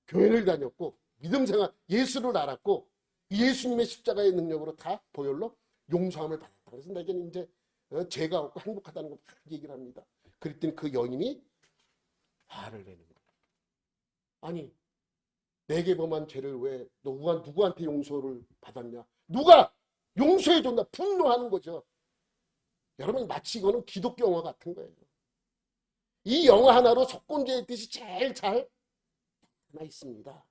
교회를 다녔고 믿음 생활 예수를 알았고 예수님의 십자가의 능력으로 다 보혈로 용서함을 받았다. 그래서 내게는 이제 죄가 없고 행복하다는 걸 다 얘기를 합니다. 그랬더니 그 여인이 화를 내는 거예요. 아니, 내게 범한 죄를 왜 누구한테 용서를 받았냐? 누가 용서해 줬나? 분노하는 거죠. 여러분, 마치 이거는 기독교 영화 같은 거예요. 이 영화 하나로 속건제의 뜻이 제일 잘 나타나 있습니다.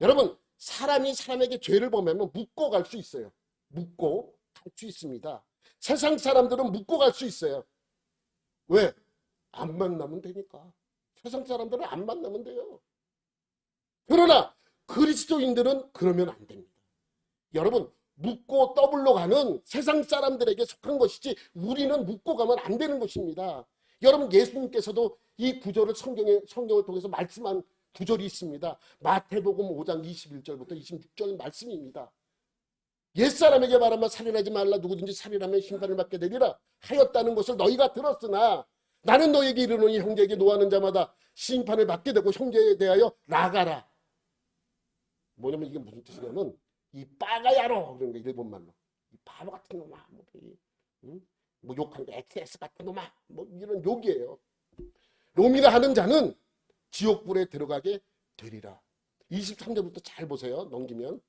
여러분, 사람이 사람에게 죄를 범하면 묻고 갈 수 있어요. 묻고 갈 수 있습니다. 세상 사람들은 묻고 갈 수 있어요. 왜? 안 만나면 되니까. 세상 사람들은 안 만나면 돼요. 그러나 그리스도인들은 그러면 안 됩니다. 여러분, 묻고 더블로 가는 세상 사람들에게 속한 것이지 우리는 묻고 가면 안 되는 것입니다. 여러분, 예수님께서도 이 구절을 성경을 통해서 말씀한 구절이 있습니다. 마태복음 5장 21절부터 26절 말씀입니다. 옛사람에게 말하면 살인하지 말라. 누구든지 살인하면 심판을 받게 되리라 하였다는 것을 너희가 들었으나 나는 너희에게 이르노니 형제에게 노하는 자마다 심판을 받게 되고 형제에 대하여 나가라. 뭐냐면 이게 무슨 뜻이냐면 이 빠가야로 그런 거 일본말로 이 바보 같은 놈아 뭐 욕한 거 XS 같은 놈아 뭐 이런 욕이에요. 놈이라 하는 자는 지옥불에 들어가게 되리라. 23절부터 잘 보세요. 넘기면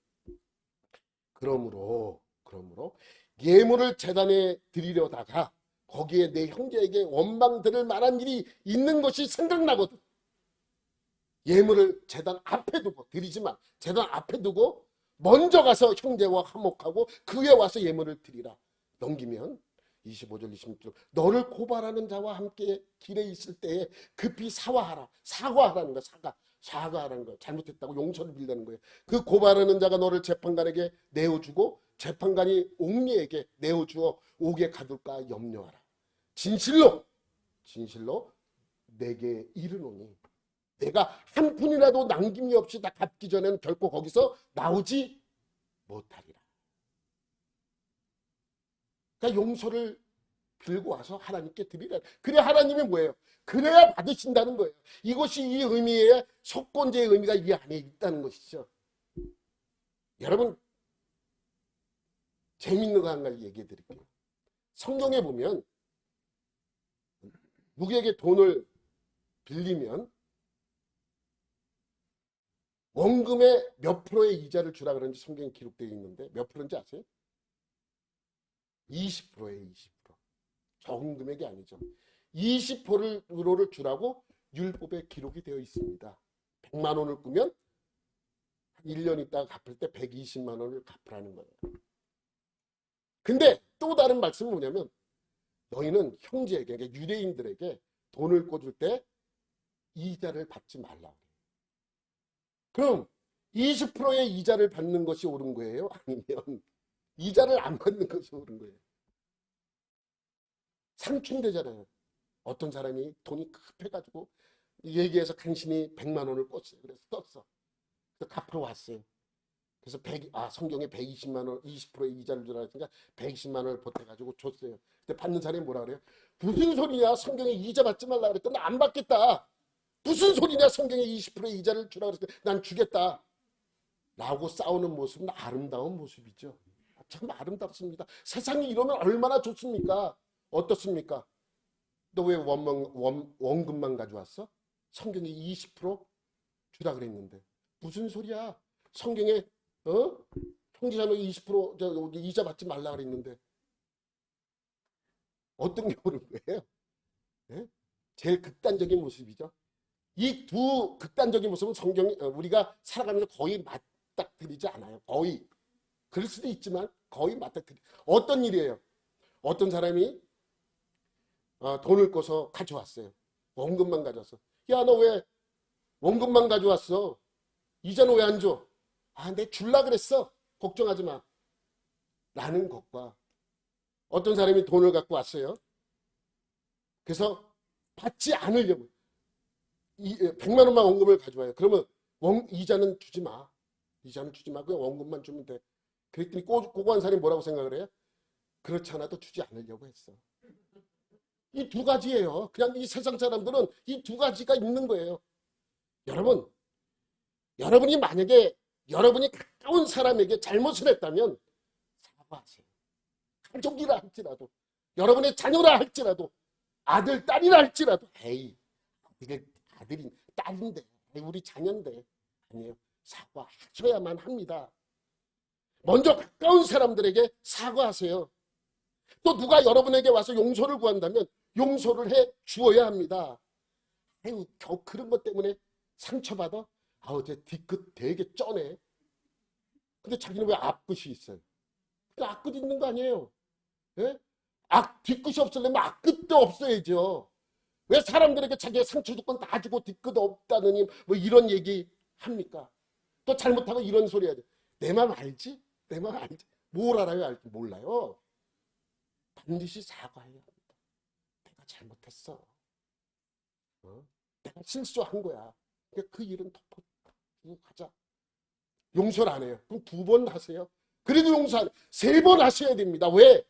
그러므로 예물을 제단에 드리려다가 거기에 내 형제에게 원망 들을 만한 일이 있는 것이 생각나거든. 예물을 제단 앞에 두고 드리지만 제단 앞에 두고 먼저 가서 형제와 화목하고 그 위에 와서 예물을 드리라. 넘기면 25절 26절 너를 고발하는 자와 함께 길에 있을 때에 급히 사과하라는 거야. 사과하라는 거야. 잘못했다고 용서를 빌라는 거예요. 그 고발하는 자가 너를 재판관에게 내어주고 재판관이 옥리에게 내어주어 옥에 가둘까 염려하라. 진실로 내게 이르노니 내가 한 푼이라도 남김이 없이 다 갚기 전에는 결코 거기서 나오지 못하리라. 그러니까 용서를 들고 와서 하나님께 드리라. 그래 하나님이 뭐예요? 그래야 받으신다는 거예요. 이것이 이 의미의 속건제의 의미가 이 안에 있다는 것이죠. 여러분 재밌는 거 한 가지 얘기해 드릴게요. 성경에 보면 누구에게 돈을 빌리면 원금의 몇 프로의 이자를 주라 그러는지 성경에 기록되어 있는데 몇 프로인지 아세요? 20%예요. 20%. 적은 금액이 아니죠. 20%를 주라고 율법에 기록이 되어 있습니다. 100만 원을 꾸면 1년 있다가 갚을 때 120만 원을 갚으라는 거예요. 근데 또 다른 말씀은 뭐냐면 너희는 형제에게, 그러니까 유대인들에게 돈을 꿔줄 때 이자를 받지 말라. 그럼 20%의 이자를 받는 것이 옳은 거예요? 아니면 이자를 안 받는 것이 옳은 거예요? 상충되잖아요. 어떤 사람이 돈이 급해가지고 얘기해서 간신히 100만 원을 꿨어요. 그래서 떴어. 그래서 갚으러 왔어요. 그래서 성경에 120만 원, 20%의 이자를 주라 했으니까 120만 원을 보태가지고 줬어요. 근데 받는 사람이 뭐라 그래요? 무슨 소리냐? 성경에 이자 받지 말라 그랬더니 안 받겠다. 무슨 소리냐? 성경에 20%의 이자를 주라 그랬더니 난 주겠다. 라고 싸우는 모습은 아름다운 모습이죠. 참 아름답습니다. 세상이 이러면 얼마나 좋습니까? 어떻습니까? 너 왜 원금만 가져왔어? 성경에 20% 주라 그랬는데. 무슨 소리야? 성경에 형제자매 20% 이자 받지 말라 그랬는데 어떤 게 옳은 거예요? 네? 제일 극단적인 모습이죠. 이 두 극단적인 모습은 성경이 우리가 살아가면서 거의 맞닥뜨리지 않아요. 거의. 그럴 수도 있지만 거의 맞닥뜨리. 어떤 일이에요? 어떤 사람이 돈을 꿔서 가져왔어요. 원금만 가져왔어. 야, 너 왜 원금만 가져왔어? 이자는 왜 안 줘? 내 줄라 그랬어. 걱정하지 마. 라는 것과 어떤 사람이 돈을 갖고 왔어요. 그래서 받지 않으려고 100만 원만 원금을 가져와요. 그러면 이자는 주지 마. 이자는 주지 마. 그냥 원금만 주면 돼. 그랬더니 고고한 사람이 뭐라고 생각을 해요? 그렇지 않아도 주지 않으려고 했어. 이 두 가지예요. 그냥 이 세상 사람들은 이 두 가지가 있는 거예요. 여러분이 만약에 여러분이 가까운 사람에게 잘못을 했다면 사과하세요. 가족이라 할지라도 여러분의 자녀라 할지라도 아들, 딸이라 할지라도 에이 이게 아들이 딸인데 우리 자녀인데 아니에요. 사과하셔야만 합니다. 먼저 가까운 사람들에게 사과하세요. 또 누가 여러분에게 와서 용서를 구한다면 용서를 해 주어야 합니다. 아유, 겨우 그런 것 때문에 상처받아? 제 뒤끝 되게 쩌네. 근데 자기는 왜 앞끝이 있어요? 앞끝 있는 거 아니에요? 예? 뒤끝이 없으려면 앞끝도 없어야죠. 왜 사람들에게 자기의 상처 조건 다 주고 뒤끝 없다느니 뭐 이런 얘기 합니까? 또 잘못하고 이런 소리 해야 돼. 내 맘 알지? 내 맘 알지? 뭘 알아요? 알지? 몰라요. 반드시 사과해야 합니다. 내가 잘못했어. 내가 실수한 거야. 그러니까 그 일은 덮어두고 가자. 용서를 안 해요. 그럼 2번 하세요. 그래도 용서 안 해요. 3번 하셔야 됩니다. 왜?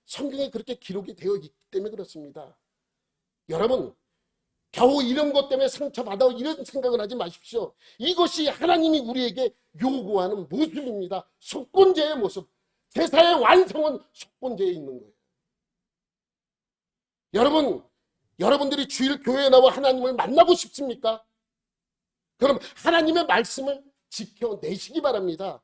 성경에 그렇게 기록이 되어 있기 때문에 그렇습니다. 여러분 겨우 이런 것 때문에 상처받아 이런 생각을 하지 마십시오. 이것이 하나님이 우리에게 요구하는 모습입니다. 속건제의 모습. 제사의 완성은 속건제에 있는 거예요. 여러분들이 주일 교회에 나와 하나님을 만나고 싶습니까? 그럼 하나님의 말씀을 지켜내시기 바랍니다.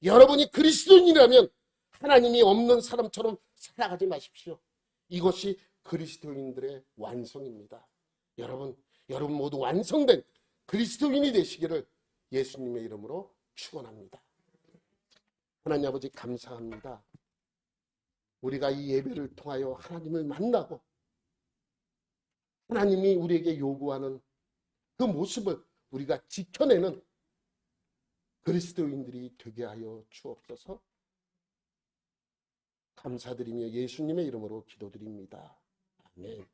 여러분이 그리스도인이라면 하나님이 없는 사람처럼 살아가지 마십시오. 이것이 그리스도인들의 완성입니다. 여러분 모두 완성된 그리스도인이 되시기를 예수님의 이름으로 축원합니다. 하나님 아버지 감사합니다. 우리가 이 예배를 통하여 하나님을 만나고 하나님이 우리에게 요구하는 그 모습을 우리가 지켜내는 그리스도인들이 되게 하여 주옵소서. 감사드리며 예수님의 이름으로 기도드립니다. 아멘.